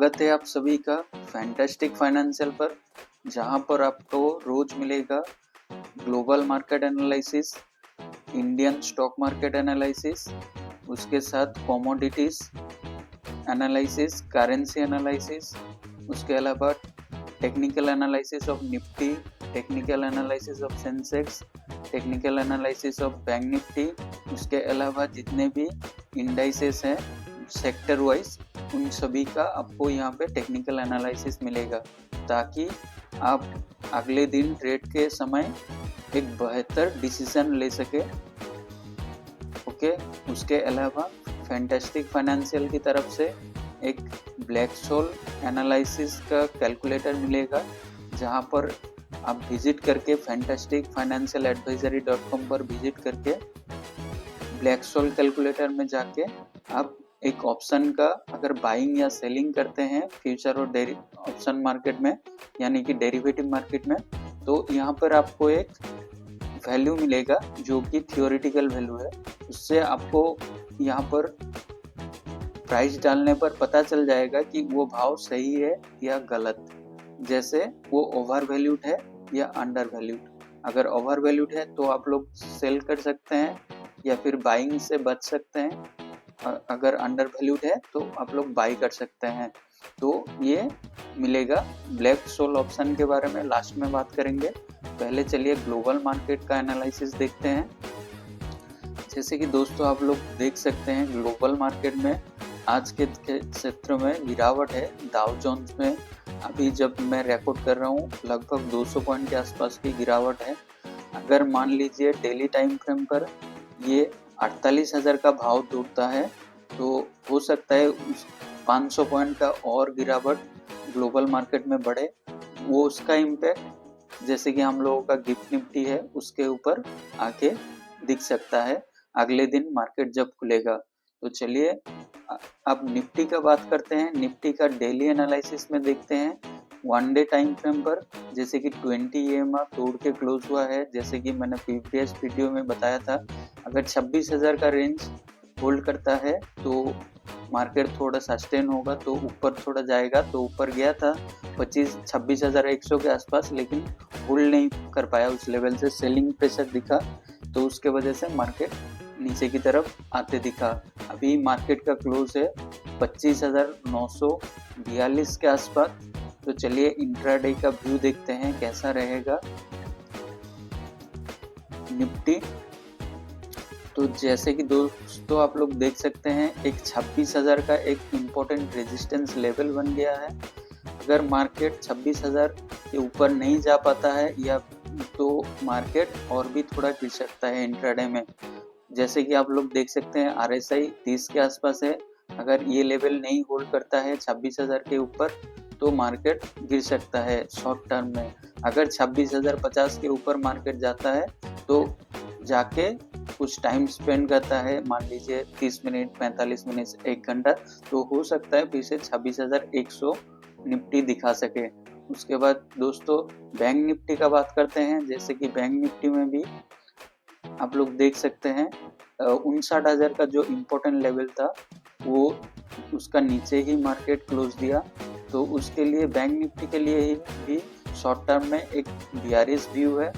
स्वागत है आप सभी का फैंटास्टिक फाइनेंशियल पर, जहां पर आपको रोज मिलेगा global market analysis, Indian stock market analysis, उसके साथ कमोडिटीज एनालिसिस, करेंसी एनालिसिस, उसके अलावा technical analysis of Nifty, technical analysis of Sensex, technical analysis of bank Nifty, उसके अलावा जितने भी इंडाइसेस हैं सेक्टर वाइज उन सभी का आपको यहाँ पे टेक्निकल एनालिसिस मिलेगा, ताकि आप अगले दिन ट्रेड के समय एक बेहतर डिसीजन ले सके। ओके, उसके अलावा फैंटास्टिक फाइनेंशियल की तरफ से एक ब्लैकशोल एनालिसिस का कैलकुलेटर मिलेगा, जहाँ पर आप विजिट करके फैंटास्टिक फाइनेंशियल एडवाइजरी.com पर विजिट करके ब्लैकशोल कैलकुलेटर में जाके आप एक ऑप्शन का अगर बाइंग या सेलिंग करते हैं फ्यूचर और ऑप्शन मार्केट में, यानी कि डेरिवेटिव मार्केट में, तो यहाँ पर आपको एक वैल्यू मिलेगा जो कि थियोरेटिकल वैल्यू है। उससे आपको यहाँ पर प्राइस डालने पर पता चल जाएगा कि वो भाव सही है या गलत, जैसे वो ओवर वैल्यूड है या अंडर वैल्यूड। अगर ओवर वैल्यूड है तो आप लोग सेल कर सकते हैं या फिर बाइंग से बच सकते हैं, अगर अंडर वैल्यूड है तो आप लोग बाई कर सकते हैं। तो ये मिलेगा। ब्लैकशोल ऑप्शन के बारे में लास्ट में बात करेंगे, पहले चलिए ग्लोबल मार्केट का एनालिसिस देखते हैं। जैसे कि दोस्तों आप लोग देख सकते हैं ग्लोबल मार्केट में आज के क्षेत्र में गिरावट है। डाउ जोन्स में अभी जब मैं रिकॉर्ड कर रहा हूँ लगभग 200 पॉइंट के आसपास की गिरावट है। अगर मान लीजिए डेली टाइम फ्रेम पर ये 48,000 का भाव टूटता है तो हो सकता है उस 500 पॉइंट का और गिरावट ग्लोबल मार्केट में बढ़े। वो उसका इम्पैक्ट जैसे कि हम लोगों का गिफ्ट निफ्टी है उसके ऊपर आके दिख सकता है अगले दिन मार्केट जब खुलेगा। तो चलिए अब निफ्टी का बात करते हैं। निफ्टी का डेली एनालिसिस में देखते हैं वन डे टाइम फ्रेम पर, जैसे कि 20 EMA तोड़ के क्लोज हुआ है। जैसे कि मैंने प्रीवियस वीडियो में बताया था, अगर 26,000 का रेंज होल्ड करता है तो मार्केट थोड़ा सस्टेन होगा, तो ऊपर थोड़ा जाएगा। तो ऊपर गया था 26,100 के आसपास, लेकिन होल्ड नहीं कर पाया उस लेवल से, सेलिंग प्रेशर दिखा, तो उसके वजह से मार्केट नीचे की तरफ आते दिखा। अभी मार्केट का क्लोज है 25,942 के आसपास। तो चलिए इंट्राडे का व्यू देखते हैं कैसा रहेगा निफ्टी। तो जैसे कि दोस्तों आप लोग देख सकते हैं एक 26,000 का एक इम्पोर्टेंट रेजिस्टेंस लेवल बन गया है। अगर मार्केट 26,000 के ऊपर नहीं जा पाता है या तो मार्केट और भी थोड़ा गिर सकता है इंट्राडे में। जैसे कि आप लोग देख सकते हैं RSI 30 के आसपास है। अगर ये लेवल नहीं होल्ड करता है 26,000 के ऊपर तो मार्केट गिर सकता है शॉर्ट टर्म में। अगर 26,050 के ऊपर मार्केट जाता है तो जाके कुछ टाइम स्पेंड करता है, मान लीजिए 30 मिनट, 45 मिनट, 1 घंटा, तो हो सकता है फिर से 26,100 निफ्टी दिखा सके। उसके बाद दोस्तों बैंक निफ्टी का बात करते हैं। जैसे कि बैंक निफ्टी में भी आप लोग देख सकते हैं 59,000 का जो इम्पोर्टेंट लेवल था वो उसका नीचे ही मार्केट क्लोज दिया। तो उसके लिए बैंक निफ्टी के लिए भी शॉर्ट टर्म में एक बियरिश व्यू है।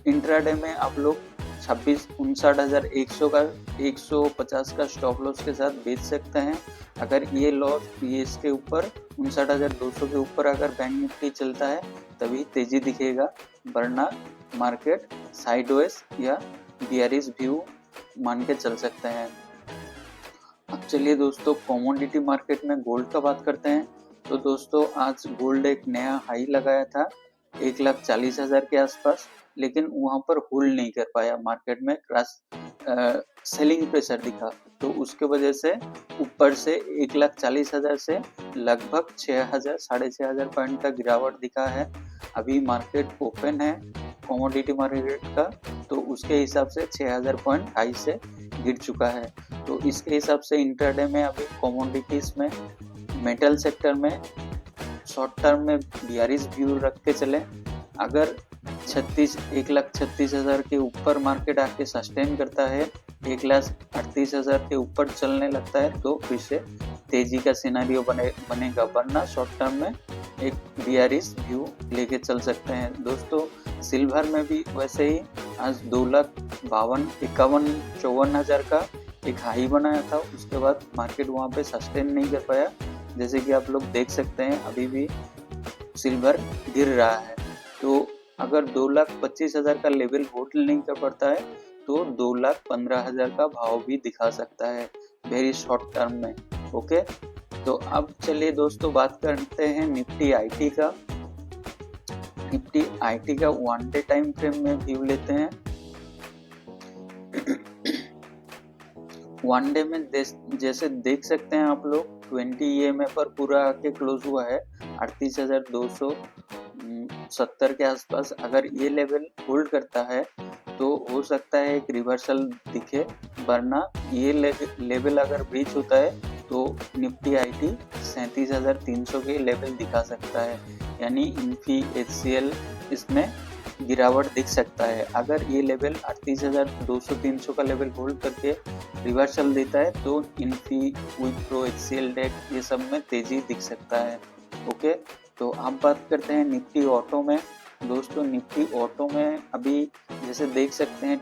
इंट्राडे में आप लोग 59,100 का 150 का स्टॉप लॉस के साथ बेच सकते हैं। अगर ये लॉस इसके ऊपर 59,200 के ऊपर अगर बैंक निफ्टी चलता है तभी तेजी दिखेगा, वरना मार्केट साइडवेज या बियरिश व्यू मान के चल सकते हैं। अब चलिए दोस्तों कमोडिटी मार्केट में गोल्ड का बात करते हैं। तो दोस्तों आज गोल्ड एक नया हाई लगाया था 1,40,000 के आसपास, लेकिन वहां पर होल्ड नहीं कर पाया। मार्केट में क्रॉस सेलिंग प्रेशर दिखा, तो उसके वजह से ऊपर से 1,40,000 से लगभग 6,000 6,500 पॉइंट का गिरावट दिखा है। अभी मार्केट ओपन है कमोडिटी मार्केट का, तो उसके हिसाब से 6,000 पॉइंट हाई से गिर चुका है। तो इसके हिसाब से इंट्राडे में अभी कमोडिटीज में मेटल सेक्टर में शॉर्ट टर्म में बियरिश व्यू रख के चले। अगर 1,36,000 के ऊपर मार्केट आके सस्टेन करता है, 1,38,000 के ऊपर चलने लगता है, तो फिर से तेजी का सिनेरियो बनेगा, वरना शॉर्ट टर्म में एक बियरिश व्यू लेके चल सकते हैं। दोस्तों सिल्वर में भी वैसे ही आज 2,52,51,54,000 का एक हाई बनाया था, उसके बाद मार्केट वहाँ पे सस्टेन नहीं कर पाया। जैसे कि आप लोग देख सकते हैं अभी भी सिल्वर गिर रहा है। तो अगर 2,25,000 का लेवल होल्ड नहीं कर पाता है तो 2,15,000 का भाव भी दिखा सकता है वेरी शॉर्ट टर्म में। ओके, तो अब चलिए दोस्तों बात करते हैं निफ्टी आईटी का। निफ्टी आईटी का 1 डे टाइम फ्रेम में व्यू लेते हैं। 1 डे में जैसे देख सकते हैं आप लोग 20 EMA पर पूरा आके क्लोज हुआ है 38,270 के आसपास। अगर ये लेवल होल्ड करता है तो हो सकता है एक रिवर्सल दिखे, वरना ये लेवल अगर ब्रीच होता है तो निफ्टी आईटी 37,300 के लेवल दिखा सकता है, यानी इन्फी HCL इसमें गिरावट दिख सकता है। अगर ये लेवल 38,200-300 का लेवल होल्ड करके रिवर्सल देता है तो इन्फी, विप्रो, HCL डेट ये सब में तेजी दिख सकता है। ओके, तो अब बात करते हैं निफ्टी ऑटो में। दोस्तों निफ्टी ऑटो में अभी जैसे देख सकते हैं